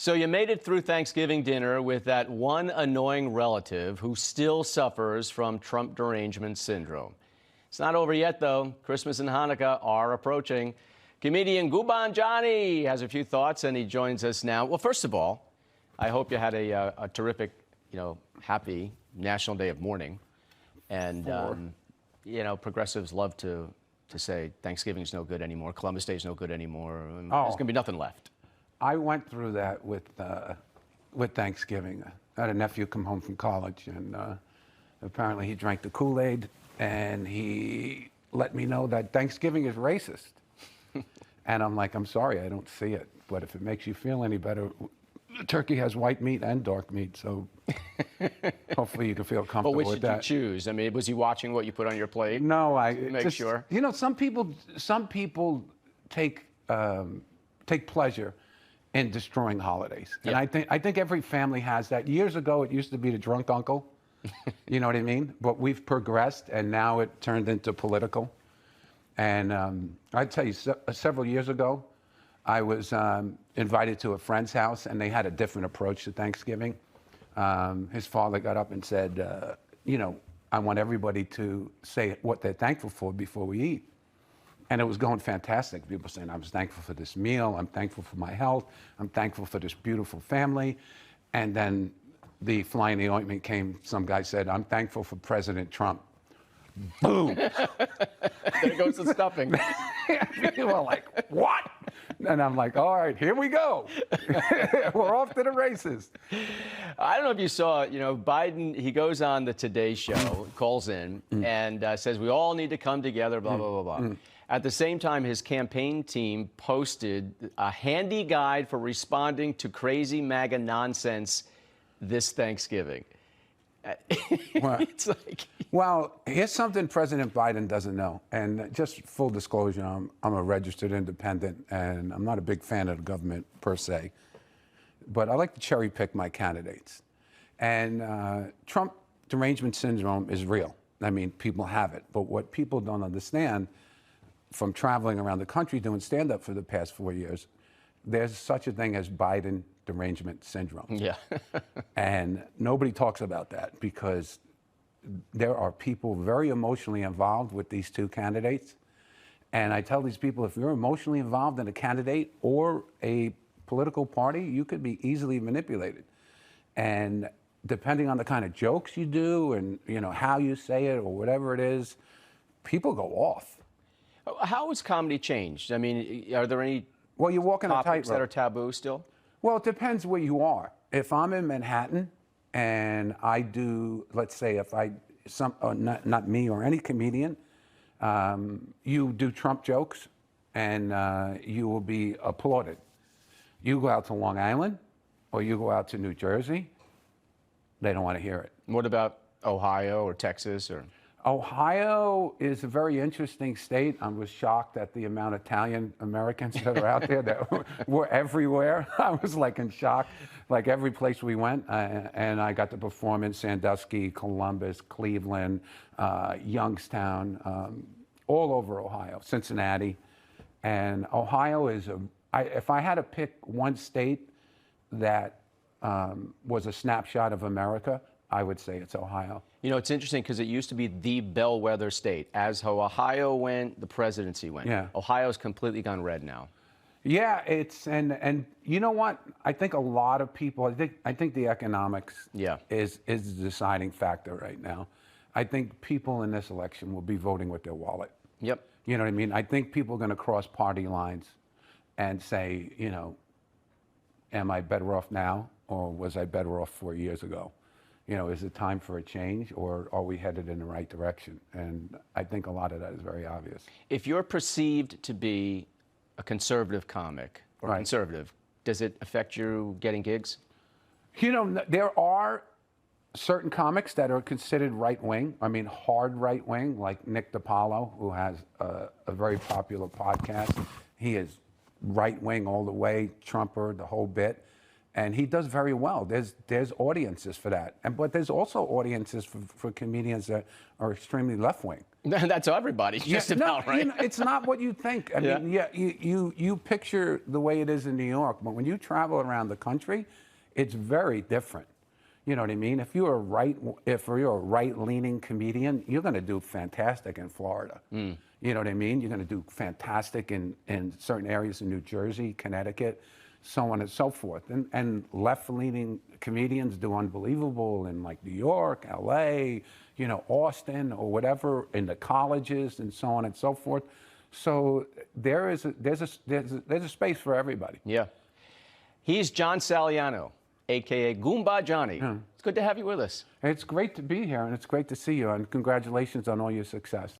So you made it through Thanksgiving dinner with that one annoying relative who still suffers from Trump derangement syndrome. It's not over yet, though. Christmas and Hanukkah are approaching. Comedian Guban Johnny has a few thoughts, and he joins us now. Well, first of all, I hope you had a terrific, happy National Day of Mourning. And, progressives love to say Thanksgiving's no good anymore, Columbus Day's no good anymore. There's going to be nothing left. I went through that with Thanksgiving. I had a nephew come home from college, and apparently he drank the Kool-Aid, and he let me know that Thanksgiving is racist. And I'm like, I'm sorry, I don't see it. But if it makes you feel any better, turkey has white meat and dark meat, so hopefully you can feel comfortable with that. But which did you choose? I mean, was he watching what you put on your plate? No, Make sure. Some people take pleasure in destroying holidays. Yep. And I think every family has that. Years ago, it used to be the drunk uncle. You know what I mean? But we've progressed, and now it turned into political. And I'd tell you, several years ago, I was invited to a friend's house, and they had a different approach to Thanksgiving. His father got up and said, I want everybody to say what they're thankful for before we eat. And it was going fantastic. People saying, I was thankful for this meal. I'm thankful for my health. I'm thankful for this beautiful family. And then the fly in the ointment came. Some guy said, I'm thankful for President Trump. Boom. There goes the stuffing. People are like, what? And I'm like, all right, here we go. We're off to the races. I don't know if you saw, Biden, he goes on the Today Show, calls in, and says we all need to come together, blah, blah, blah, blah. At the same time, his campaign team posted a handy guide for responding to crazy MAGA nonsense this Thanksgiving. It's like... Well, here's something President Biden doesn't know. And just full disclosure, I'm a registered independent, and I'm not a big fan of the government per se. But I like to cherry pick my candidates. And Trump derangement syndrome is real. I mean, people have it. But what people don't understand, from traveling around the country doing stand-up for the past 4 years, there's such a thing as Biden derangement syndrome. Yeah. And nobody talks about that because there are people very emotionally involved with these two candidates. And I tell these people, if you're emotionally involved in a candidate or a political party, you could be easily manipulated. And depending on the kind of jokes you do and how you say it or whatever it is, people go off. How has comedy changed? I mean, are there any you're walking a topics tightrope that are taboo still? Well, it depends where you are. If I'm in Manhattan and I do, let's say, not me or any comedian, you do Trump jokes and you will be applauded. You go out to Long Island or you go out to New Jersey, they don't want to hear it. What about Ohio or Texas or? Ohio is a very interesting state. I was shocked at the amount of Italian Americans that are out there that were everywhere. I was like in shock, like every place we went. And I got to perform in Sandusky, Columbus, Cleveland, Youngstown, all over Ohio, Cincinnati. And Ohio is if I had to pick one state that was a snapshot of America, I would say it's Ohio. It's interesting because it used to be the bellwether state. As how Ohio went, the presidency went. Yeah. Ohio's completely gone red now. Yeah, and you know what? I think a lot of people. I think the economics is the deciding factor right now. I think people in this election will be voting with their wallet. Yep. You know what I mean? I think people are going to cross party lines and say, am I better off now or was I better off 4 years ago? Is it time for a change or are we headed in the right direction? And I think a lot of that is very obvious. If you're perceived to be a conservative comic or conservative, does it affect you getting gigs? There are certain comics that are considered right-wing. I mean, hard right-wing, like Nick DiPaolo, who has a very popular podcast. He is right-wing all the way, Trumper, the whole bit. And he does very well. There's audiences for that, but there's also audiences for comedians that are extremely left wing. That's everybody, just about, right? It's not what you think. I mean, you picture the way it is in New York, but when you travel around the country, it's very different. You know what I mean? If you're a right-leaning comedian, you're going to do fantastic in Florida. You know what I mean? You're going to do fantastic in certain areas in New Jersey, Connecticut, so on and so forth. And left-leaning comedians do unbelievable in like New York, LA, you know, Austin or whatever, in the colleges and so on and so forth. So there's a space for everybody. Yeah. He's John Saliano, a.k.a. Goomba Johnny. It's good to have you with us. It's great to be here, and it's great to see you, and congratulations on all your success.